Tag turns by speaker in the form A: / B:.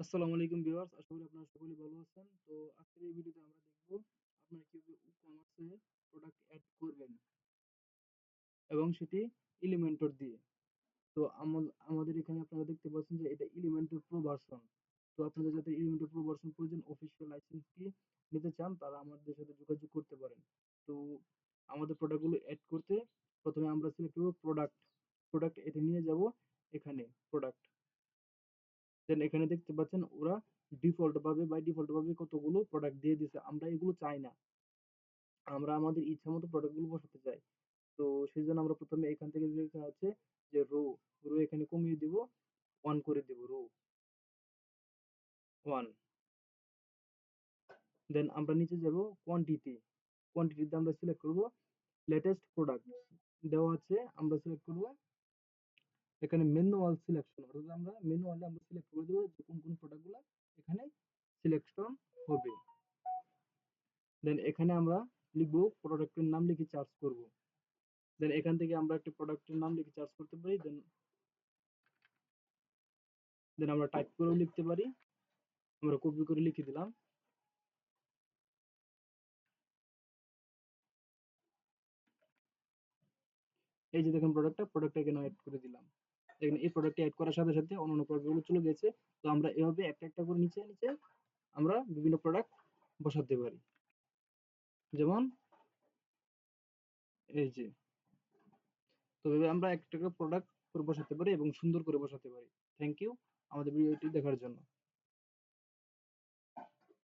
A: আসসালামু আলাইকুম ভিউয়ার্স, আশা করি আপনারা সকলেই ভালো আছেন। তো আজকের এই ভিডিওতে আমরা দেখব আপনারা কিভাবে ই-কমার্সে প্রোডাক্ট অ্যাড করবেন এবং সেটি এলিমেন্টর দিয়ে। তো আমাদের এখানে আপনারা দেখতে পাচ্ছেন যে এটা এলিমেন্টর প্রো ভার্সন। তো আপনাদের যাদের এলিমেন্টর প্রো ভার্সন প্রয়োজন, অফিসিয়াল লাইসেন্সটি নিতে চান, তারা আমাদের সাথে যোগাযোগ করতে পারেন। তো আমাদের প্রোডাক্টগুলো অ্যাড করতে প্রথমে আমরা সিলেক্ট করব প্রোডাক্ট। প্রোডাক্ট এটা নিয়ে যাব এখানে প্রোডাক্ট। দেন এখানে দেখতে পাচ্ছেন ওরা বাই ডিফল্ট ভাবে কতগুলো প্রোডাক্ট দিয়ে দিছে। আমরা এগুলো চাই না, আমরা আমাদের ইচ্ছা মতো প্রোডাক্ট গুলো বসাতে চাই। তো সেই জন্য আমরা প্রথমে এখান থেকে যে লেখা আছে যে রো এখানে কমিয়ে দিব, 1 করে দিব, রো 1। দেন আমরা নিচে যাব কোয়ান্টিটি। কোয়ান্টিটিতে আমরা সিলেক্ট করব লেটেস্ট প্রোডাক্ট দেওয়া আছে, আমরা সিলেক্ট করব এখানে ম্যানুয়াল সিলেকশন, অর্থাৎ আমরা ম্যানুয়ালি আমরা সিলেক্ট করে দেব যে কোন কোন প্রোডাক্টগুলো এখানে সিলেকশন হবে। দেন এখানে আমরা লিখবো, প্রোডাক্টের নাম লিখে চার্জ করব। দেন এখান থেকে আমরা একটা প্রোডাক্টের নাম লিখে চার্জ করতে পারি। দেন দেন আমরা টাইপ করেও লিখতে পারি। আমরা কপি করে লিখে দিলাম। এই যে দেখেন প্রোডাক্টটা এখানে অ্যাড করে দিলাম। দেখেন এই প্রোডাক্টটা অ্যাড করার সাথে সাথে অন্যান্য প্রোডাক্টগুলো চলে গেছে। তো আমরা এভাবে একটা একটা করে নিচে নিচে আমরা বিভিন্ন প্রোডাক্ট বসাতে পারি। যেমন এই যে, তো এভাবে আমরা একটা একটা প্রোডাক্ট করে বসাতে পারি এবং সুন্দর করে বসাতে পারি। থ্যাংক ইউ আমাদের ভিডিওটি দেখার জন্য।